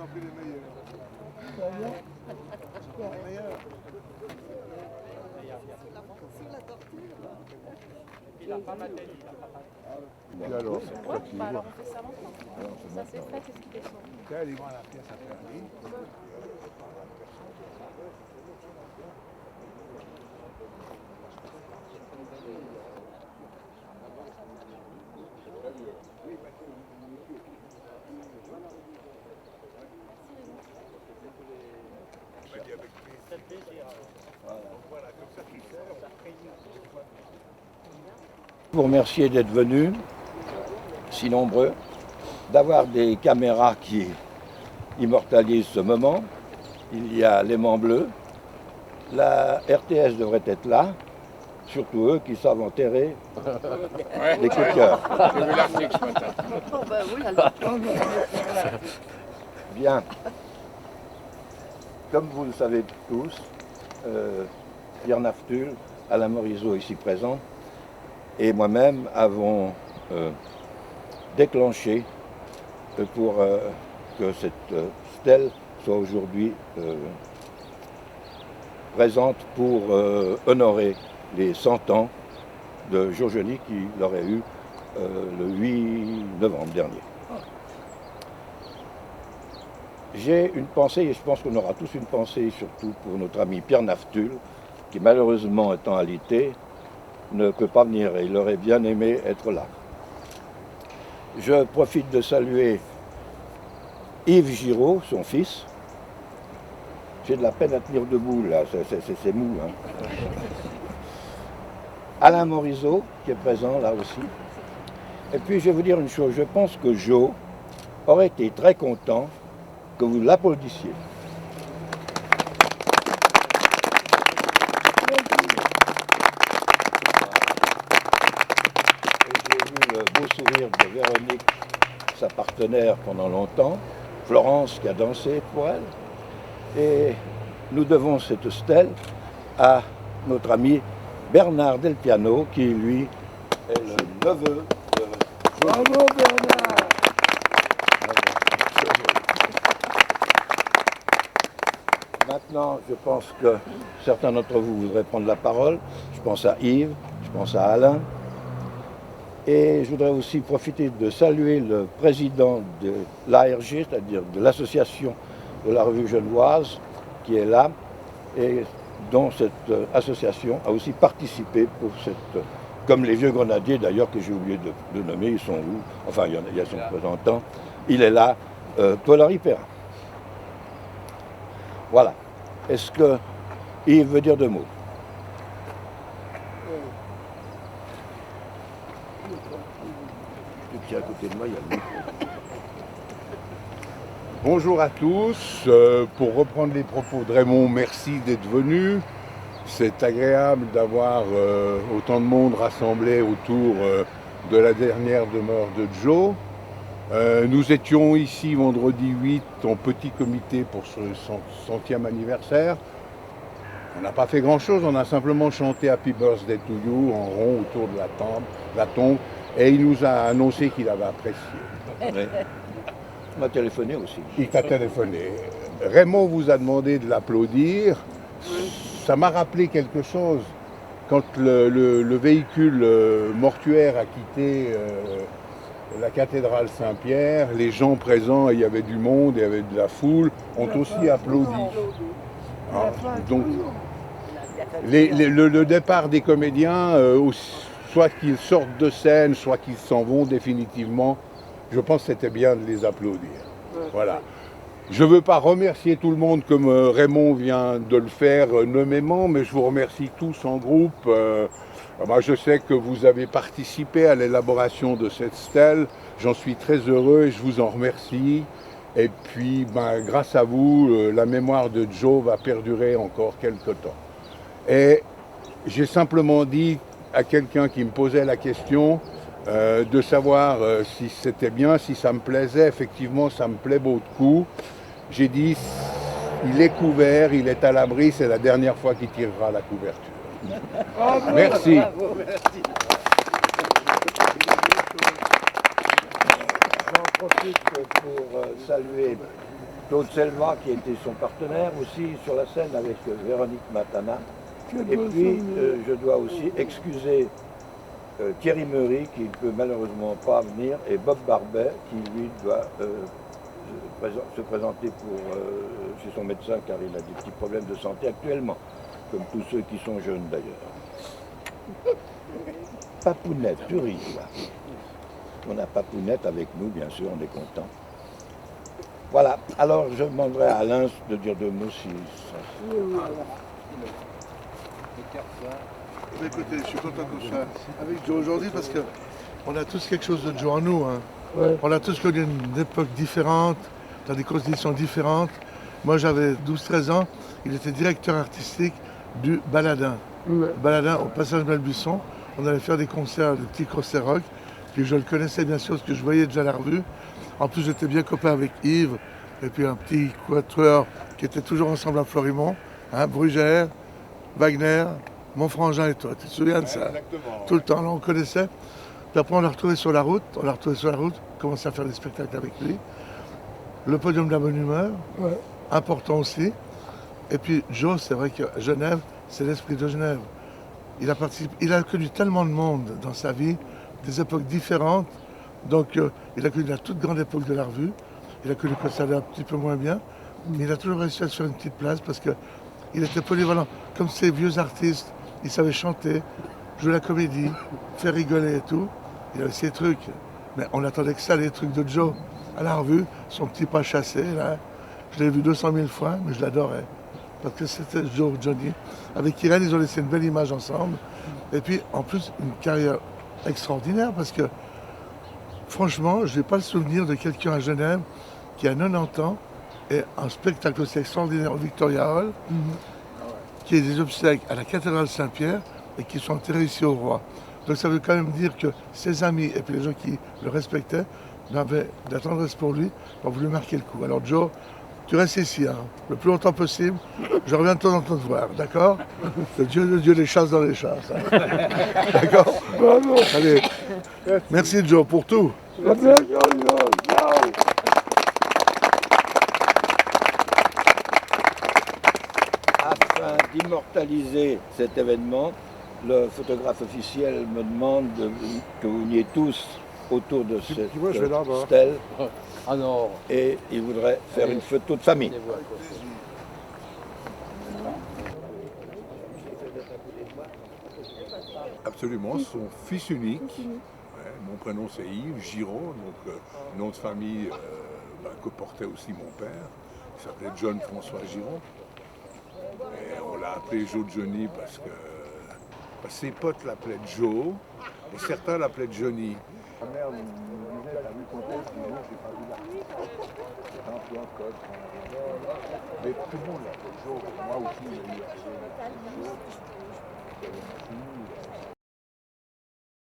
ont pris les meilleurs. Ça va bien? Les meilleurs. Sur la torture. Il a pas mal d'aide, il a pas mal. Et alors, c'est Ouais, quoi qui bah est alors on fait ça maintenant. Ça c'est fait, c'est ce qui descend. Tiens, ils vont à la pièce à Fernie. Vous remercier d'être venus, si nombreux, d'avoir des caméras qui immortalisent ce moment. Il y a l'aimant bleu. La RTS devrait être là, surtout eux qui savent enterrer les coups de cœur. J'ai vu l'article ce matin. Oh bah oui, alors. Bien. Comme vous le savez tous, Pierre Naftul, Alain Morisot ici présent, et moi-même avons déclenché pour que cette stèle soit aujourd'hui présente pour honorer les 100 ans de jour Joly qu'il aurait eu le 8 novembre dernier. J'ai une pensée, et je pense qu'on aura tous une pensée, surtout pour notre ami Pierre Naftul, qui malheureusement étant alité, ne peut pas venir et il aurait bien aimé être là. Je profite de saluer Yves Giraud, son fils. J'ai de la peine à tenir debout là, c'est mou. Hein. Alain Morisot, qui est présent là aussi. Et puis je vais vous dire une chose, je pense que Joe aurait été très content que vous l'applaudissiez. J'ai vu le beau sourire de Véronique, sa partenaire pendant longtemps, Florence qui a dansé pour elle. Et nous devons cette stèle à notre ami Bernard Del Piano, qui lui est le neveu de Bravo Bernard! Maintenant, je pense que certains d'entre vous voudraient prendre la parole. Je pense à Yves, je pense à Alain. Et je voudrais aussi profiter de saluer le président de l'ARG, c'est-à-dire de l'association de la revue genevoise, qui est là, et dont cette association a aussi participé pour cette... Comme les vieux grenadiers d'ailleurs, que j'ai oublié de nommer, ils sont où? Enfin, il y a son représentant. Il est là, Paul-Henri Perrin. Voilà. Est-ce que Yves veut dire deux mots? Qui est à côté de moi, il y a le micro. Bonjour à tous. Pour reprendre les propos de Raymond, merci d'être venu. C'est agréable d'avoir autant de monde rassemblé autour de la dernière demeure de Joe. Nous étions ici vendredi 8 en petit comité pour ce 100e anniversaire. On n'a pas fait grand-chose, on a simplement chanté Happy Birthday to You en rond autour de la tombe, et il nous a annoncé qu'il avait apprécié. Oui. On m'a téléphoné aussi. Il t'a téléphoné. Raymond vous a demandé de l'applaudir. Ça m'a rappelé quelque chose. Quand le véhicule mortuaire a quitté la cathédrale Saint-Pierre, les gens présents, il y avait du monde, il y avait de la foule, ont aussi applaudi. Ah, donc, le départ des comédiens, soit qu'ils sortent de scène, soit qu'ils s'en vont définitivement, je pense que c'était bien de les applaudir. Voilà. Je ne veux pas remercier tout le monde comme Raymond vient de le faire nommément, mais je vous remercie tous en groupe. Moi, je sais que vous avez participé à l'élaboration de cette stèle. J'en suis très heureux et je vous en remercie. Et puis, grâce à vous, la mémoire de Joe va perdurer encore quelque temps. Et j'ai simplement dit à quelqu'un qui me posait la question de savoir si c'était bien, si ça me plaisait. Effectivement, ça me plaît beaucoup. J'ai dit, il est couvert, il est à l'abri, c'est la dernière fois qu'il tirera la couverture. Merci. Bravo, merci. J'en profite pour saluer Claude Selva qui était son partenaire aussi sur la scène avec Véronique Matana. Et puis je dois aussi excuser Thierry Meury qui ne peut malheureusement pas venir et Bob Barbet qui lui doit se présenter chez son médecin car il a des petits problèmes de santé actuellement, comme tous ceux qui sont jeunes d'ailleurs. Papounette, tu ris là. On a Papounette avec nous, bien sûr, on est content. Voilà, alors je demanderai à Alain de dire deux mots si ça... Écoutez, je suis content qu'on soit avec Joe aujourd'hui parce qu'on a tous quelque chose de Joe en nous. Hein. Ouais. On a tous connu une époque différente, dans des conditions différentes. Moi j'avais 12-13 ans, il était directeur artistique du Baladin. Ouais. Baladin au passage Malbuisson, on allait faire des concerts, des petits concerts rock. Puis je le connaissais bien sûr parce que je voyais déjà la revue. En plus j'étais bien copain avec Yves et puis un petit quatuor qui était toujours ensemble à Florimont, hein, Brugère, Wagner, mon frangin et toi. Tu te souviens de ça? Exactement. Tout le temps, là on connaissait. Puis après on l'a retrouvé sur la route, commencé à faire des spectacles avec lui. Le podium de la bonne humeur, Ouais. important aussi. Et puis Joe, c'est vrai qu'à Genève, c'est l'esprit de Genève. Il a connu tellement de monde dans sa vie, des époques différentes. Donc il a connu la toute grande époque de la revue. Il a connu que ça allait un petit peu moins bien. Mais il a toujours réussi à se faire une petite place parce qu'il était polyvalent. Comme ces vieux artistes, il savait chanter, jouer la comédie, faire rigoler et tout. Il avait ses trucs. Mais on attendait que ça, les trucs de Joe. À la revue, son petit pas chassé, là. Je l'ai vu 200 000 fois, mais je l'adorais. Parce que c'était Johnny. Avec Irène, ils ont laissé une belle image ensemble. Et puis, en plus, une carrière extraordinaire parce que, franchement, je n'ai pas le souvenir de quelqu'un à Genève qui a 90 ans et un spectacle aussi extraordinaire au Victoria Hall, qui est des obsèques à la cathédrale Saint-Pierre et qui sont enterrés ici au Roi. Donc ça veut quand même dire que ses amis et puis les gens qui le respectaient avaient de la tendresse pour lui, ont voulu marquer le coup. Alors Joe, tu restes ici, hein, le plus longtemps possible. Je reviens de temps en temps te voir, d'accord? Que Dieu les chasse dans les chasses. Hein. D'accord? Bravo. Allez, merci Joe pour tout. À bientôt, Joe. Ciao. Afin d'immortaliser cet événement, le photographe officiel me demande que vous veniez tous autour de cette vois, je vais là-bas. stèle Ah non. et il voudrait faire une photo de famille. Absolument, son fils unique. Ouais, mon prénom c'est Yves Giraud, donc nom de famille que portait aussi mon père. Il s'appelait John François Giraud. Et on l'a appelé Joe Johnny parce que ses potes l'appelaient Joe et certains l'appelaient Johnny. Ma mère me disait, t'as vu ton père? Je dis, non, j'ai pas vu l'artiste. C'est un peu un code. Mais tout le monde l'appelait Joe. Moi aussi, j'ai eu Joe.